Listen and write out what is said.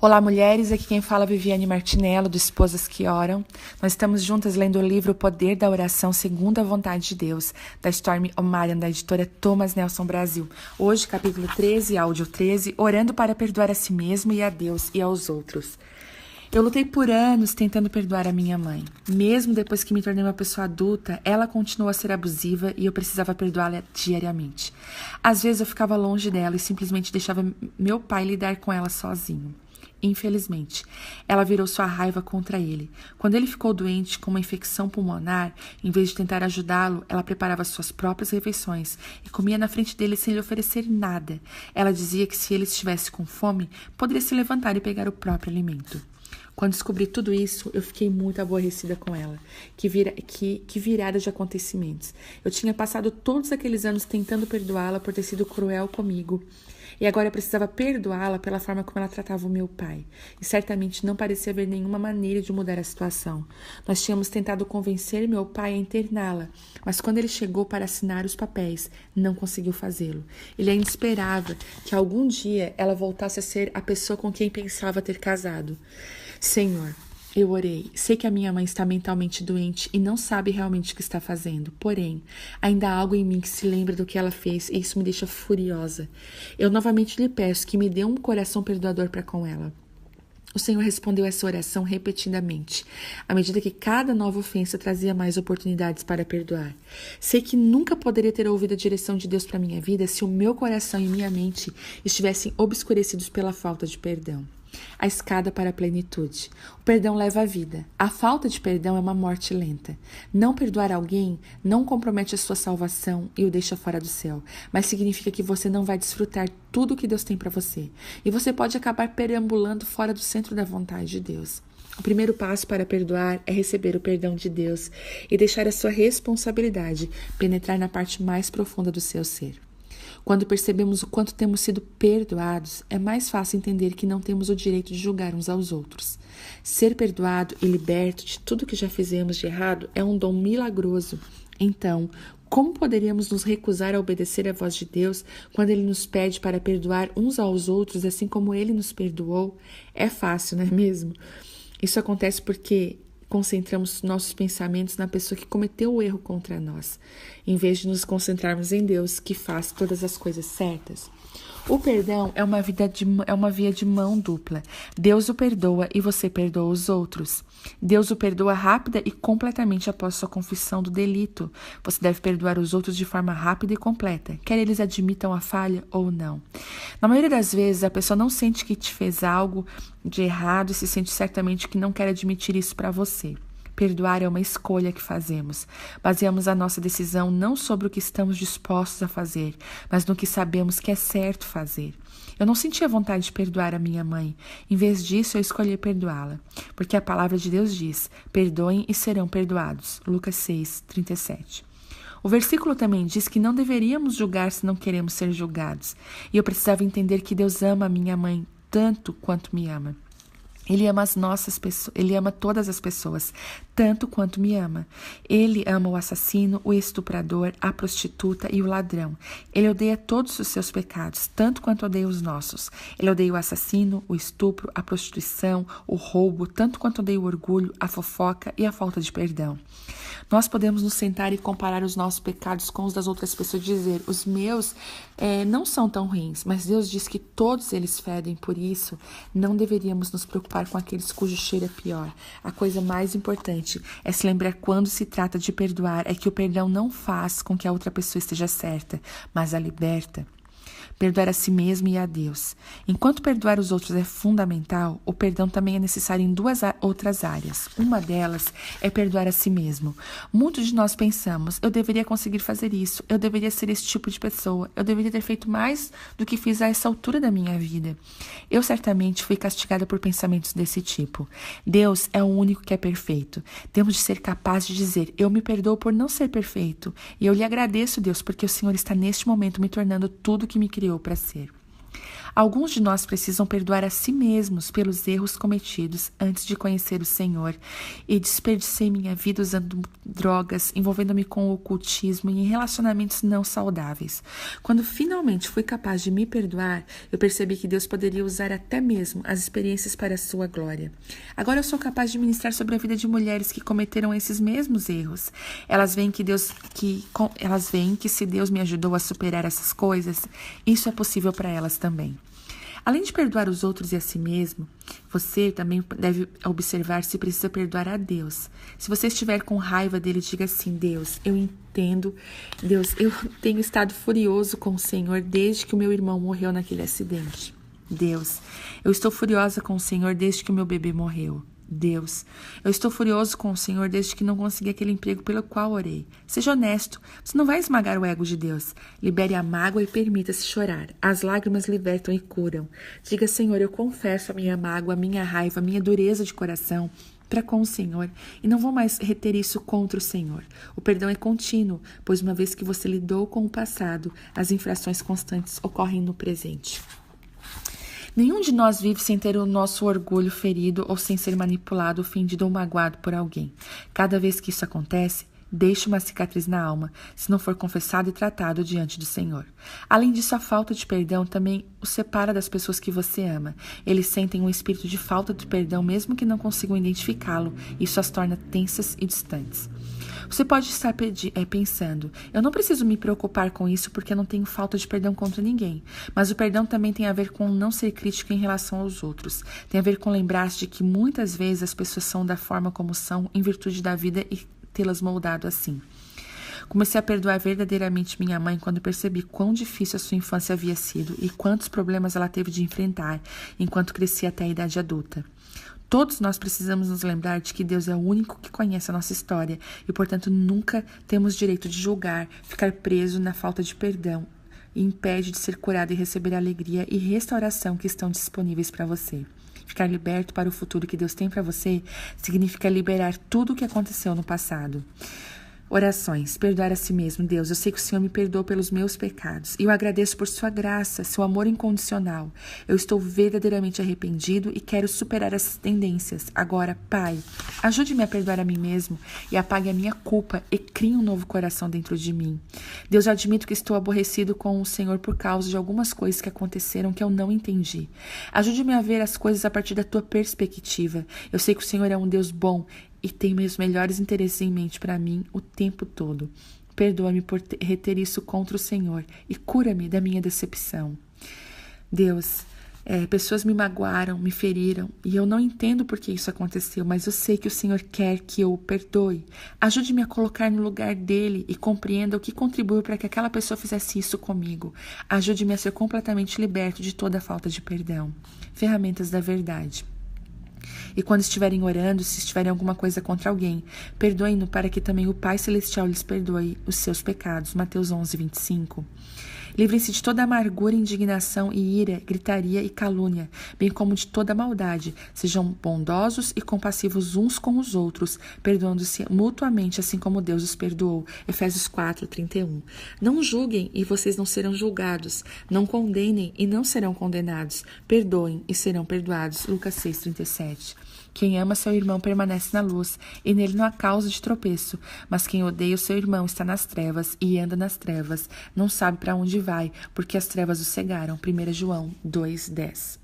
Olá, mulheres. Aqui quem fala é Viviane Martinello, do Esposas que Oram. Nós estamos juntas lendo o livro O Poder da Oração Segundo a Vontade de Deus, da Stormy O'Marion, da editora Thomas Nelson Brasil. Hoje, capítulo 13, áudio 13, orando para perdoar a si mesmo e a Deus e aos outros. Eu lutei por anos tentando perdoar a minha mãe. Mesmo depois que me tornei uma pessoa adulta, ela continuou a ser abusiva e eu precisava perdoá-la diariamente. Às vezes eu ficava longe dela e simplesmente deixava meu pai lidar com ela sozinho. Infelizmente, ela virou sua raiva contra ele. Quando ele ficou doente com uma infecção pulmonar, em vez de tentar ajudá-lo, ela preparava suas próprias refeições e comia na frente dele sem lhe oferecer nada. Ela dizia que se ele estivesse com fome, poderia se levantar e pegar o próprio alimento. Quando descobri tudo isso, eu fiquei muito aborrecida com ela. Que virada de acontecimentos. Eu tinha passado todos aqueles anos tentando perdoá-la por ter sido cruel comigo. E agora eu precisava perdoá-la pela forma como ela tratava o meu pai. E certamente não parecia haver nenhuma maneira de mudar a situação. Nós tínhamos tentado convencer meu pai a interná-la, mas quando ele chegou para assinar os papéis, não conseguiu fazê-lo. Ele ainda esperava que algum dia ela voltasse a ser a pessoa com quem pensava ter casado. Senhor, eu orei. Sei que a minha mãe está mentalmente doente e não sabe realmente o que está fazendo. Porém, ainda há algo em mim que se lembra do que ela fez e isso me deixa furiosa. Eu novamente lhe peço que me dê um coração perdoador para com ela. O Senhor respondeu essa oração repetidamente, à medida que cada nova ofensa trazia mais oportunidades para perdoar. Sei que nunca poderia ter ouvido a direção de Deus para minha vida se o meu coração e minha mente estivessem obscurecidos pela falta de perdão. A escada para a plenitude. O perdão leva à vida. A falta de perdão é uma morte lenta. Não perdoar alguém não compromete a sua salvação e o deixa fora do céu, mas significa que você não vai desfrutar tudo o que Deus tem para você. E você pode acabar perambulando fora do centro da vontade de Deus. O primeiro passo para perdoar é receber o perdão de Deus e deixar a sua responsabilidade penetrar na parte mais profunda do seu ser. Quando percebemos o quanto temos sido perdoados, é mais fácil entender que não temos o direito de julgar uns aos outros. Ser perdoado e liberto de tudo que já fizemos de errado é um dom milagroso. Então, como poderíamos nos recusar a obedecer à voz de Deus quando Ele nos pede para perdoar uns aos outros, assim como Ele nos perdoou? É fácil, não é mesmo? Isso acontece porque concentramos nossos pensamentos na pessoa que cometeu o erro contra nós, em vez de nos concentrarmos em Deus, que faz todas as coisas certas. O perdão é uma via de mão dupla. Deus o perdoa e você perdoa os outros. Deus o perdoa rápida e completamente após sua confissão do delito. Você deve perdoar os outros de forma rápida e completa, quer eles admitam a falha ou não. Na maioria das vezes, a pessoa não sente que te fez algo de errado e se sente certamente que não quer admitir isso para você. Perdoar é uma escolha que fazemos. Baseamos a nossa decisão não sobre o que estamos dispostos a fazer, mas no que sabemos que é certo fazer. Eu não sentia vontade de perdoar a minha mãe. Em vez disso, eu escolhi perdoá-la. Porque a palavra de Deus diz, perdoem e serão perdoados. Lucas 6, 37. O versículo também diz que não deveríamos julgar se não queremos ser julgados. E eu precisava entender que Deus ama a minha mãe tanto quanto me ama. Ele ama todas as pessoas, tanto quanto me ama. Ele ama o assassino, o estuprador, a prostituta e o ladrão. Ele odeia todos os seus pecados, tanto quanto odeia os nossos. Ele odeia o assassino, o estupro, a prostituição, o roubo, tanto quanto odeia o orgulho, a fofoca e a falta de perdão. Nós podemos nos sentar e comparar os nossos pecados com os das outras pessoas e dizer, os meus não são tão ruins, mas Deus diz que todos eles fedem, por isso não deveríamos nos preocupar com aqueles cujo cheiro é pior. A coisa mais importante é se lembrar quando se trata de perdoar, é que o perdão não faz com que a outra pessoa esteja certa, mas a liberta. Perdoar a si mesmo e a Deus. Enquanto perdoar os outros é fundamental, o perdão também é necessário em duas outras áreas. Uma delas é perdoar a si mesmo. Muitos de nós pensamos, eu deveria conseguir fazer isso, eu deveria ser esse tipo de pessoa, eu deveria ter feito mais do que fiz a essa altura da minha vida. Eu certamente fui castigada por pensamentos desse tipo. Deus é o único que é perfeito. Temos de ser capazes de dizer, eu me perdoo por não ser perfeito. E eu lhe agradeço, Deus, porque o Senhor está neste momento me tornando tudo que me criou para ser. Alguns de nós precisam perdoar a si mesmos pelos erros cometidos antes de conhecer o Senhor. E desperdicei minha vida usando drogas, envolvendo-me com o ocultismo e em relacionamentos não saudáveis. Quando finalmente fui capaz de me perdoar, eu percebi que Deus poderia usar até mesmo as experiências para a sua glória. Agora eu sou capaz de ministrar sobre a vida de mulheres que cometeram esses mesmos erros. Elas veem que se Deus me ajudou a superar essas coisas, isso é possível para elas também. Além de perdoar os outros e a si mesmo, você também deve observar se precisa perdoar a Deus. Se você estiver com raiva dele, diga assim: Deus, eu entendo. Deus, eu tenho estado furioso com o Senhor desde que o meu irmão morreu naquele acidente. Deus, eu estou furiosa com o Senhor desde que o meu bebê morreu. Deus, eu estou furioso com o Senhor desde que não consegui aquele emprego pelo qual orei. Seja honesto, você não vai esmagar o ego de Deus. Libere a mágoa e permita-se chorar. As lágrimas libertam e curam. Diga: Senhor, eu confesso a minha mágoa, a minha raiva, a minha dureza de coração para com o Senhor e não vou mais reter isso contra o Senhor. O perdão é contínuo, pois uma vez que você lidou com o passado, as infrações constantes ocorrem no presente. Nenhum de nós vive sem ter o nosso orgulho ferido ou sem ser manipulado, ofendido ou magoado por alguém. Cada vez que isso acontece, deixe uma cicatriz na alma, se não for confessado e tratado diante do Senhor. Além disso, a falta de perdão também o separa das pessoas que você ama. Eles sentem um espírito de falta de perdão mesmo que não consigam identificá-lo. Isso as torna tensas e distantes. Você pode estar pensando: eu não preciso me preocupar com isso porque eu não tenho falta de perdão contra ninguém. Mas o perdão também tem a ver com não ser crítico em relação aos outros. Tem a ver com lembrar-se de que muitas vezes as pessoas são da forma como são em virtude da vida e tê-las moldado assim. Comecei a perdoar verdadeiramente minha mãe quando percebi quão difícil a sua infância havia sido e quantos problemas ela teve de enfrentar enquanto crescia até a idade adulta. Todos nós precisamos nos lembrar de que Deus é o único que conhece a nossa história e, portanto, nunca temos direito de julgar, ficar preso na falta de perdão e impede de ser curado e receber a alegria e restauração que estão disponíveis para você. Ficar liberto para o futuro que Deus tem para você significa liberar tudo o que aconteceu no passado. Orações. Perdoar a si mesmo. Deus, eu sei que o Senhor me perdoou pelos meus pecados. E eu agradeço por sua graça, seu amor incondicional. Eu estou verdadeiramente arrependido e quero superar essas tendências. Agora, Pai, ajude-me a perdoar a mim mesmo e apague a minha culpa e crie um novo coração dentro de mim. Deus, eu admito que estou aborrecido com o Senhor por causa de algumas coisas que aconteceram que eu não entendi. Ajude-me a ver as coisas a partir da tua perspectiva. Eu sei que o Senhor é um Deus bom e tem meus melhores interesses em mente para mim o tempo todo. Perdoa-me por reter isso contra o Senhor e cura-me da minha decepção. Deus, pessoas me magoaram, me feriram e eu não entendo por que isso aconteceu, mas eu sei que o Senhor quer que eu o perdoe. Ajude-me a colocar no lugar dele e compreenda o que contribuiu para que aquela pessoa fizesse isso comigo. Ajude-me a ser completamente liberto de toda a falta de perdão. Ferramentas da verdade. E quando estiverem orando, se estiverem alguma coisa contra alguém, perdoem-no para que também o Pai Celestial lhes perdoe os seus pecados. Mateus 11, 25. Livrem-se de toda amargura, indignação e ira, gritaria e calúnia, bem como de toda maldade. Sejam bondosos e compassivos uns com os outros, perdoando-se mutuamente, assim como Deus os perdoou. Efésios 4, 31. Não julguem e vocês não serão julgados. Não condenem e não serão condenados. Perdoem e serão perdoados. Lucas 6, 37. Quem ama seu irmão permanece na luz, e nele não há causa de tropeço. Mas quem odeia o seu irmão está nas trevas, e anda nas trevas, não sabe para onde vai, porque as trevas o cegaram. 1 João 2:10.